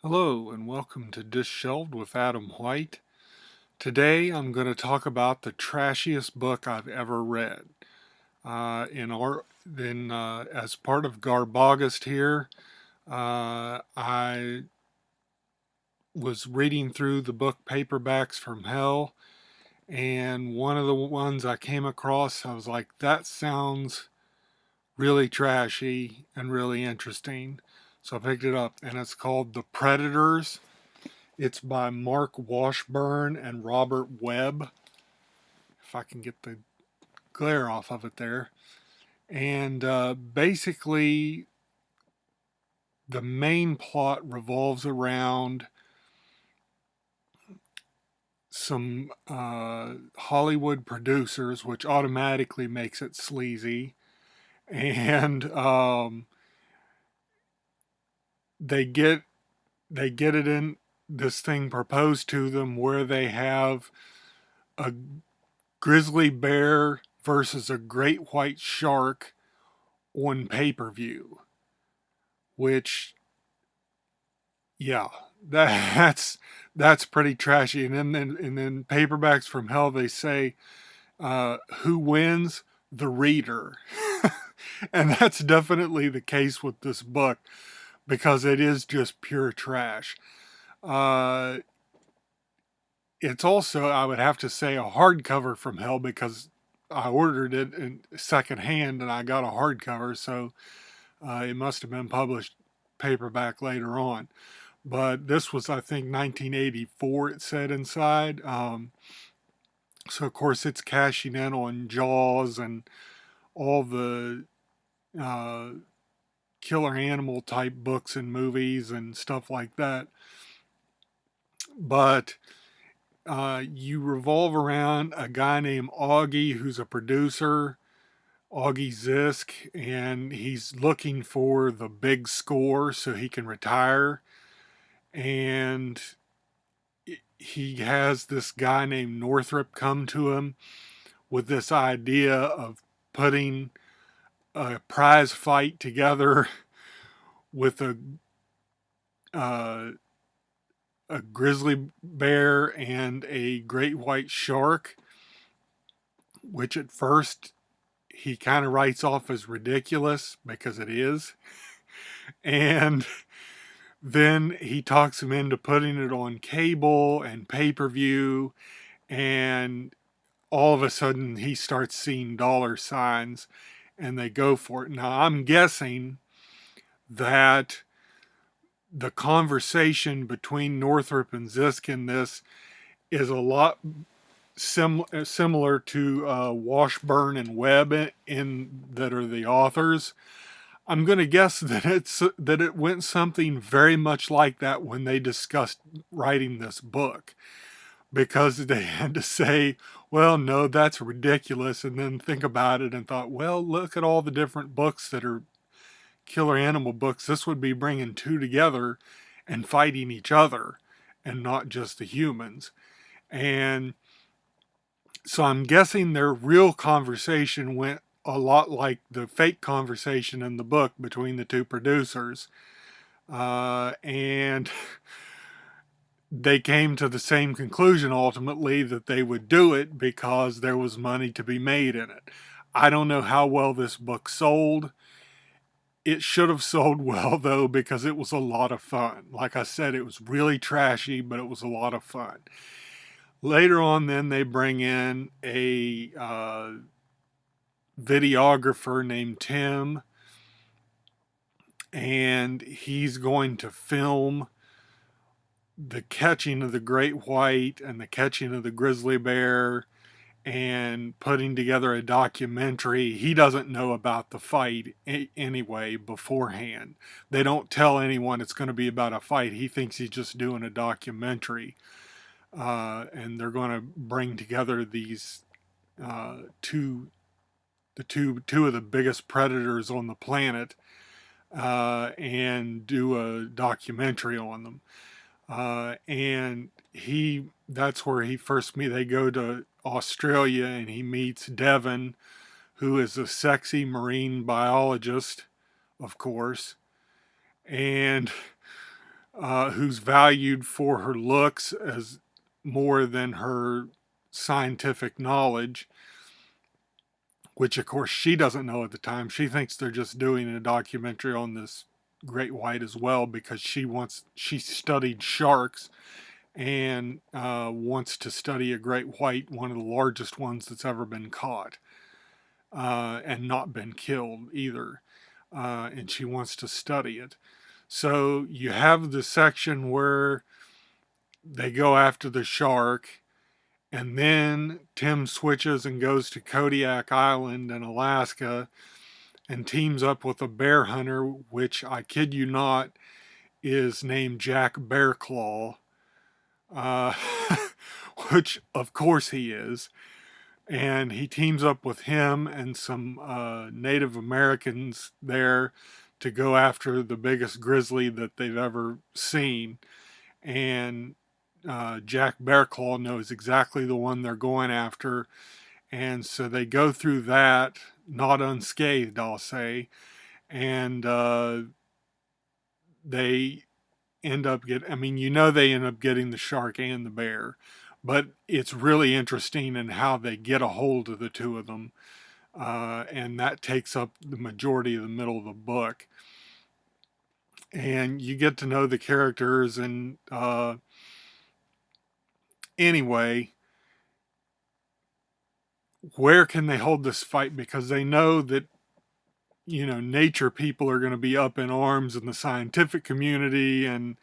Hello and welcome to Dishelved with Adam White. Today I'm going to talk about the trashiest book I've ever read. As part of GarbAugust here, I was reading through the book Paperbacks from Hell, and one of the ones I came across, I was like, that sounds really trashy and really interesting. So I picked it up, and it's called The Predators. It's by Mark Washburn and Robert Webb, if I can get the glare off of it there. And basically, the main plot revolves around some Hollywood producers, which automatically makes it sleazy. And they get it in this thing proposed to them where they have a grizzly bear versus a great white shark on pay-per-view, which, yeah, that's pretty trashy. And then Paperbacks from Hell, they say, who wins? The reader. And that's definitely the case with this book, because it is just pure trash. uh it's also, I would have to say, a hardcover from hell, because I ordered it in secondhand and I got a hardcover, so it must have been published paperback later on. But this was, I think, 1984, it said inside. So, of course, it's cashing in on Jaws and all the uh, killer animal type books and movies and stuff like that. But you revolve around a guy named Augie, who's a producer, Augie Zisk, and he's looking for the big score so he can retire. And he has this guy named Northrop come to him with this idea of putting a prize fight together with uh, a grizzly bear and a great white shark, which at first he kind of writes off as ridiculous, because it is. And then he talks him into putting it on cable and pay-per-view, and all of a sudden he starts seeing dollar signs and they go for it. Now, I'm guessing that the conversation between Northrop and Zisk in this is a lot similar to Washburn and Webb in that are the authors. I'm going to guess that it went something very much like that when they discussed writing this book, because they had to say, well, no, that's ridiculous, and then think about it and thought, well, look at all the different books that are killer animal books. This would be bringing two together and fighting each other and not just the humans. And so I'm guessing their real conversation went a lot like the fake conversation in the book between the two producers. And they came to the same conclusion ultimately, that they would do it because there was money to be made in it. I don't know how well this book sold. It should have sold well, though, because it was a lot of fun. Like I said, it was really trashy, but it was a lot of fun. Later on, then, they bring in a videographer named Tim, and he's going to film the catching of the great white and the catching of the grizzly bear and putting together a documentary. He doesn't know about the fight anyway beforehand. They don't tell anyone it's going to be about a fight. He thinks he's just doing a documentary. And they're going to bring together these two of the biggest predators on the planet, and do a documentary on them. And that's where he first meet. They go to Australia and he meets Devon, who is a sexy marine biologist, of course. And who's valued for her looks as more than her scientific knowledge, which of course she doesn't know at the time. She thinks they're just doing a documentary on this great white as well because she studied sharks and wants to study a great white, one of the largest ones that's ever been caught, and not been killed either. And she wants to study it. So you have the section where they go after the shark, and then Tim switches and goes to Kodiak Island in Alaska and teams up with a bear hunter, which I kid you not is named Jack Bearclaw, uh, which of course he is. And he teams up with him and some Native Americans there to go after the biggest grizzly that they've ever seen. And Jack Bearclaw knows exactly the one they're going after. And so they go through that, not unscathed, I'll say. And they end up they end up getting the shark and the bear. But it's really interesting in how they get a hold of the two of them. And that takes up the majority of the middle of the book. And you get to know the characters. And anyway, where can they hold this fight? Because they know that, nature people are going to be up in arms in the scientific community, and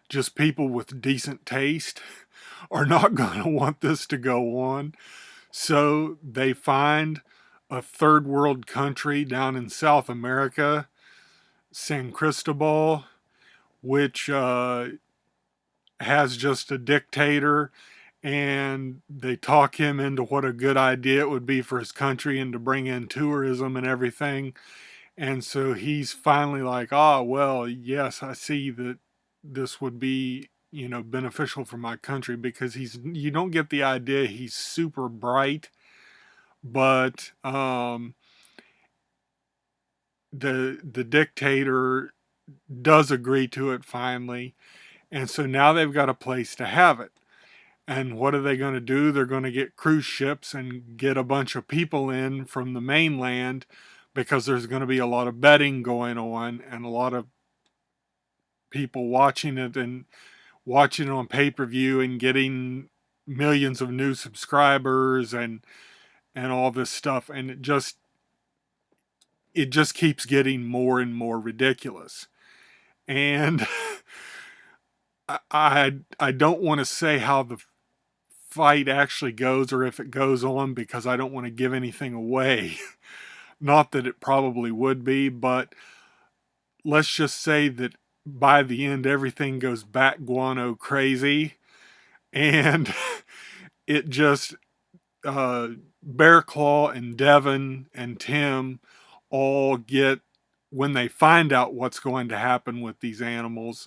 just people with decent taste are not going to want this to go on. So they find a third world country down in South America, San Cristobal, which has just a dictator, and they talk him into what a good idea it would be for his country and to bring in tourism and everything. And so he's finally like, well, yes, I see that this would be, beneficial for my country, because you don't get the idea he's super bright, but the dictator does agree to it finally. And so now they've got a place to have it. And what are they going to do? They're going to get cruise ships and get a bunch of people in from the mainland, because there's going to be a lot of betting going on and a lot of people watching it and watching it on pay-per-view and getting millions of new subscribers and all this stuff. And it just keeps getting more and more ridiculous. And I don't want to say how the fight actually goes or if it goes on, because I don't want to give anything away. Not that it probably would be, but let's just say that by the end everything goes bat guano crazy, and it just Bear Claw and Devin and Tim all get, when they find out what's going to happen with these animals,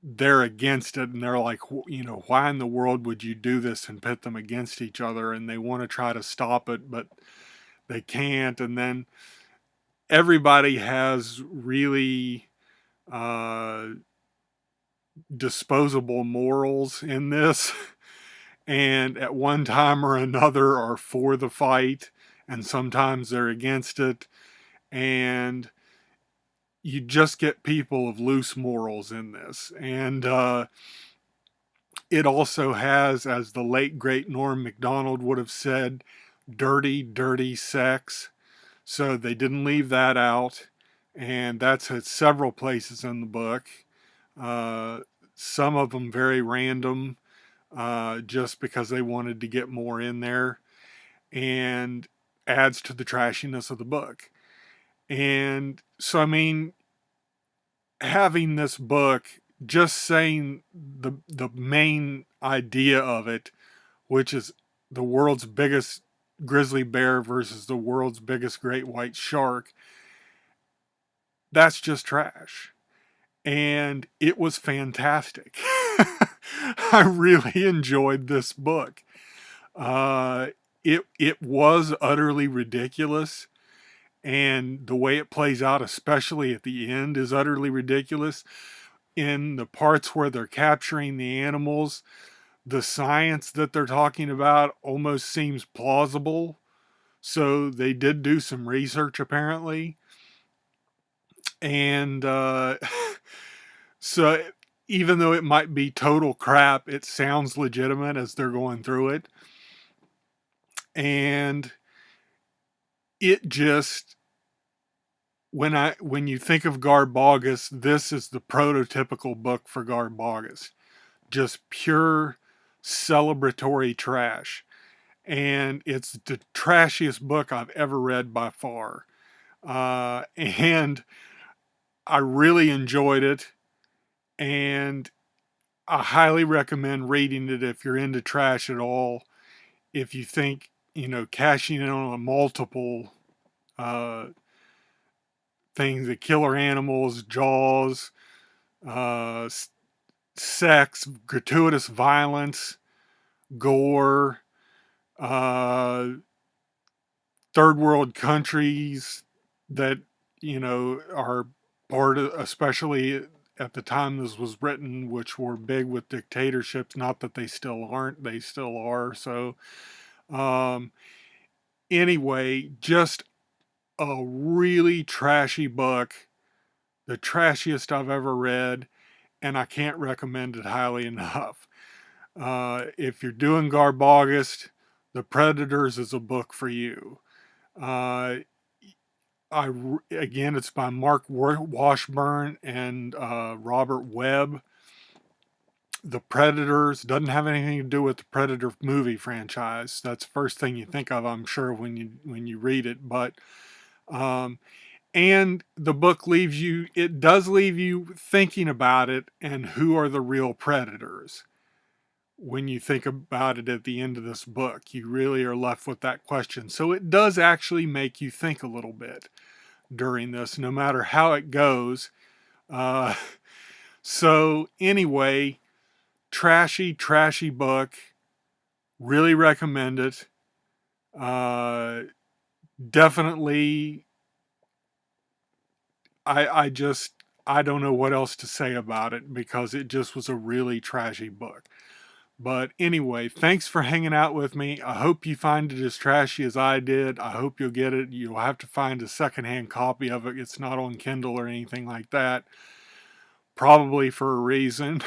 they're against it, and they're like, why in the world would you do this and pit them against each other? And they want to try to stop it, but they can't. And then everybody has really disposable morals in this, and at one time or another are for the fight, and sometimes they're against it. And you just get people of loose morals in this. And it also has, as the late great Norm Macdonald would have said, dirty, dirty sex. So they didn't leave that out. And that's at several places in the book. Some of them very random, just because they wanted to get more in there, and adds to the trashiness of the book. And so, having this book, just saying the main idea of it, which is the world's biggest grizzly bear versus the world's biggest great white shark, that's just trash. And it was fantastic. I really enjoyed this book. It was utterly ridiculous, and the way it plays out, especially at the end, is utterly ridiculous. in the parts where they're capturing the animals, the science that they're talking about almost seems plausible. So they did do some research apparently. And so even though it might be total crap, it sounds legitimate as they're going through it. And it just, when you think of GarbAugust, this is the prototypical book for GarbAugust. Just pure celebratory trash. And it's the trashiest book I've ever read by far. And I really enjoyed it. And I highly recommend reading it if you're into trash at all. If you think, cashing in on a multiple uh, things, the killer animals, Jaws, uh, sex, gratuitous violence, gore, uh, third world countries that, are part of, especially at the time this was written, which were big with dictatorships. Not that they still aren't, they still are. So, um, anyway, just a really trashy book, the trashiest I've ever read, and I can't recommend it highly enough. If you're doing GarbAugust, The Predators is a book for you. Uh, again, it's by Mark Washburn and Robert Webb. The Predators doesn't have anything to do with the Predator movie franchise. That's the first thing you think of, I'm sure, when you read it. But um, and the book it does leave you thinking about it and who are the real predators. When you think about it at the end of this book, you really are left with that question. So it does actually make you think a little bit during this, no matter how it goes. Uh, so anyway, trashy book. Really recommend it. Uh, definitely. I just, I don't know what else to say about it because it just was a really trashy book. But anyway, thanks for hanging out with me. I hope you find it as trashy as I did. I hope you'll get it. You'll have to find a secondhand copy of it. It's not on Kindle or anything like that. Probably for a reason.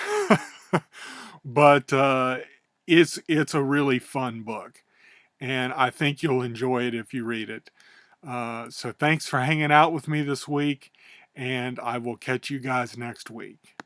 But it's a really fun book. And I think you'll enjoy it if you read it. So thanks for hanging out with me this week. And I will catch you guys next week.